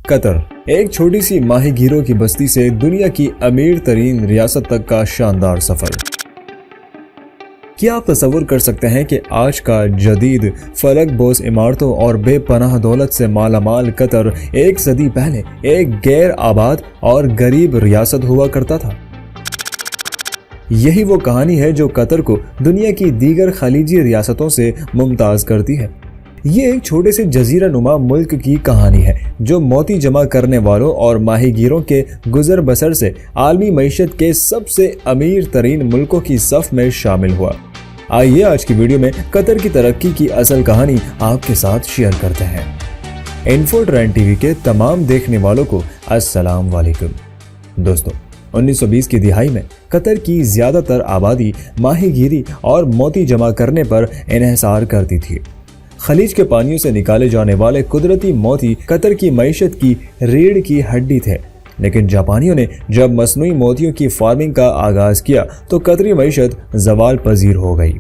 قطر ایک چھوٹی سی ماہی گیروں کی بستی سے دنیا کی امیر ترین ریاست تک کا شاندار سفر۔ کیا آپ تصور کر سکتے ہیں کہ آج کا جدید فلک بوس عمارتوں اور بے پناہ دولت سے مالا مال قطر ایک صدی پہلے ایک غیر آباد اور غریب ریاست ہوا کرتا تھا؟ یہی وہ کہانی ہے جو قطر کو دنیا کی دیگر خلیجی ریاستوں سے ممتاز کرتی ہے۔ یہ ایک چھوٹے سے جزیرہ نما ملک کی کہانی ہے جو موتی جمع کرنے والوں اور ماہی گیروں کے گزر بسر سے عالمی معیشت کے سب سے امیر ترین ملکوں کی صف میں شامل ہوا۔ آئیے آج کی ویڈیو میں قطر کی ترقی کی اصل کہانی آپ کے ساتھ شیئر کرتے ہیں۔ انفو ٹرینڈ ٹی وی کے تمام دیکھنے والوں کو السلام علیکم۔ دوستو، 1920 کی دہائی میں قطر کی زیادہ تر آبادی ماہی گیری اور موتی جمع کرنے پر انحصار کرتی تھی۔ خلیج کے پانیوں سے نکالے جانے والے قدرتی موتی قطر کی معیشت کی ریڑھ کی ہڈی تھے، لیکن جاپانیوں نے جب مصنوعی موتیوں کی فارمنگ کا آغاز کیا تو قطری معیشت زوال پذیر ہو گئی۔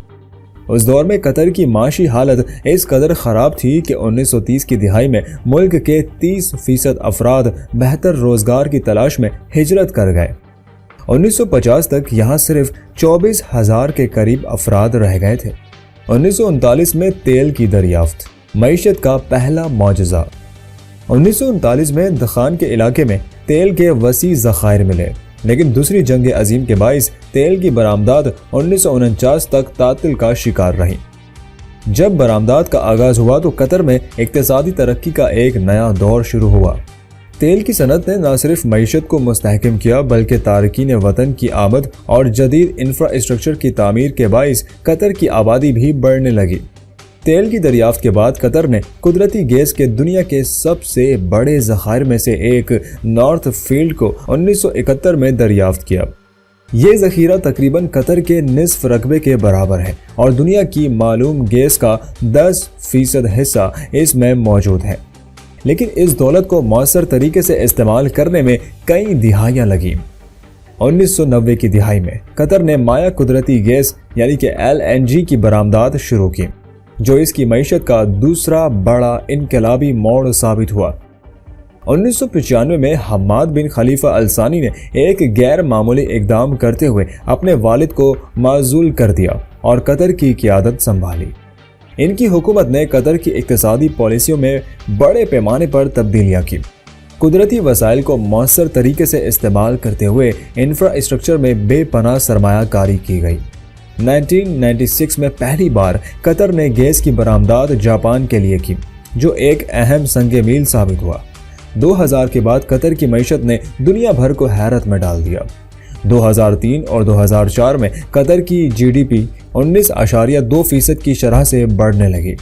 اس دور میں قطر کی معاشی حالت اس قدر خراب تھی کہ 1930 کی دہائی میں ملک کے 30% افراد بہتر روزگار کی تلاش میں ہجرت کر گئے۔ 1950 تک یہاں صرف 24,000 کے قریب افراد رہ گئے تھے۔ 1939 میں تیل کی دریافت، معیشت کا پہلا معجزہ۔ 1939 میں دخان کے علاقے میں تیل کے وسیع ذخائر ملے، لیکن دوسری جنگ عظیم کے باعث تیل کی برآمدات 1949 تک تعطل کا شکار رہی۔ جب برآمدات کا آغاز ہوا تو قطر میں اقتصادی ترقی کا ایک نیا دور شروع ہوا۔ تیل کی صنعت نے نہ صرف معیشت کو مستحکم کیا بلکہ تارکین وطن کی آمد اور جدید انفراسٹرکچر کی تعمیر کے باعث قطر کی آبادی بھی بڑھنے لگی۔ تیل کی دریافت کے بعد قطر نے قدرتی گیس کے دنیا کے سب سے بڑے ذخائر میں سے ایک نارتھ فیلڈ کو 1971 میں دریافت کیا۔ یہ ذخیرہ تقریباً قطر کے نصف رقبے کے برابر ہے اور دنیا کی معلوم گیس کا 10% حصہ اس میں موجود ہے، لیکن اس دولت کو مؤثر طریقے سے استعمال کرنے میں کئی دہائیاں لگیں۔ 1990 کی دہائی میں قطر نے مائع قدرتی گیس یعنی کہ LNG کی برآمدات شروع کی، جو اس کی معیشت کا دوسرا بڑا انقلابی موڑ ثابت ہوا۔ 1995 میں حماد بن خلیفہ الثانی نے ایک غیر معمولی اقدام کرتے ہوئے اپنے والد کو معزول کر دیا اور قطر کی قیادت سنبھالی۔ ان کی حکومت نے قطر کی اقتصادی پالیسیوں میں بڑے پیمانے پر تبدیلیاں کی۔ قدرتی وسائل کو مؤثر طریقے سے استعمال کرتے ہوئے انفراسٹرکچر میں بے پناہ سرمایہ کاری کی گئی۔ 1996 میں پہلی بار قطر نے گیس کی برآمدات جاپان کے لیے کی، جو ایک اہم سنگ میل ثابت ہوا۔ 2000 کے بعد قطر کی معیشت نے دنیا بھر کو حیرت میں ڈال دیا۔ 2003 اور 2004 میں قطر کی GDP 19.2% کی شرح سے بڑھنے لگی،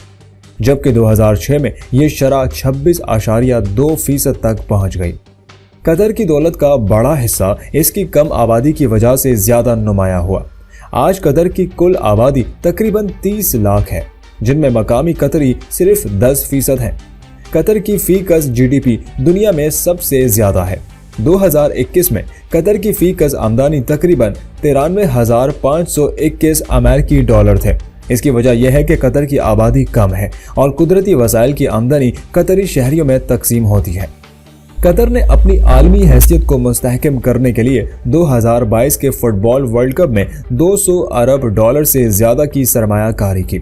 جبکہ 2006 میں یہ شرح 26.2% تک پہنچ گئی۔ قطر کی دولت کا بڑا حصہ اس کی کم آبادی کی وجہ سے زیادہ نمایاں ہوا۔ آج قطر کی کل آبادی تقریباً 30 لاکھ ہے، جن میں مقامی قطری صرف 10% ہیں۔ قطر کی فی کس GDP دنیا میں سب سے زیادہ ہے۔ 2021 میں قطر کی فی کس آمدنی تقریباً 93,521 امریکی ڈالر تھے۔ اس کی وجہ یہ ہے کہ قطر کی آبادی کم ہے اور قدرتی وسائل کی آمدنی قطری شہریوں میں تقسیم ہوتی ہے۔ قطر نے اپنی عالمی حیثیت کو مستحکم کرنے کے لیے 2022 کے فٹ بال ورلڈ کپ میں 200 ارب ڈالر سے زیادہ کی سرمایہ کاری کی۔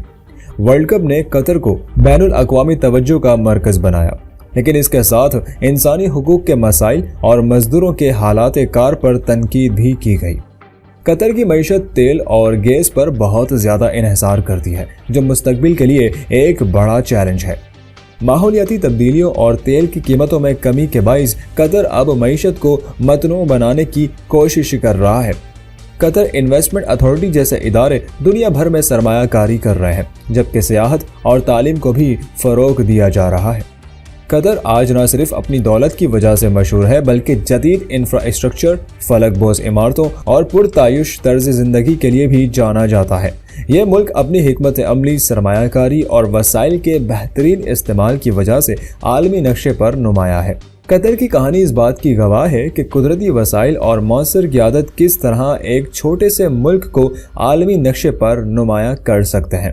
ورلڈ کپ نے قطر کو بین الاقوامی توجہ کا مرکز بنایا، لیکن اس کے ساتھ انسانی حقوق کے مسائل اور مزدوروں کے حالات کار پر تنقید بھی کی گئی۔ قطر کی معیشت تیل اور گیس پر بہت زیادہ انحصار کرتی ہے، جو مستقبل کے لیے ایک بڑا چیلنج ہے۔ ماحولیاتی تبدیلیوں اور تیل کی قیمتوں میں کمی کے باعث قطر اب معیشت کو متنوع بنانے کی کوشش کر رہا ہے۔ قطر انویسٹمنٹ اتھارٹی جیسے ادارے دنیا بھر میں سرمایہ کاری کر رہے ہیں، جبکہ سیاحت اور تعلیم کو بھی فروغ دیا جا رہا ہے۔ قطر آج نہ صرف اپنی دولت کی وجہ سے مشہور ہے بلکہ جدید انفراسٹرکچر، فلک بوس عمارتوں اور پرتعیش طرز زندگی کے لیے بھی جانا جاتا ہے۔ یہ ملک اپنی حکمت عملی، سرمایہ کاری اور وسائل کے بہترین استعمال کی وجہ سے عالمی نقشے پر نمایاں ہے۔ قطر کی کہانی اس بات کی گواہ ہے کہ قدرتی وسائل اور مؤثر قیادت کس طرح ایک چھوٹے سے ملک کو عالمی نقشے پر نمایاں کر سکتے ہیں۔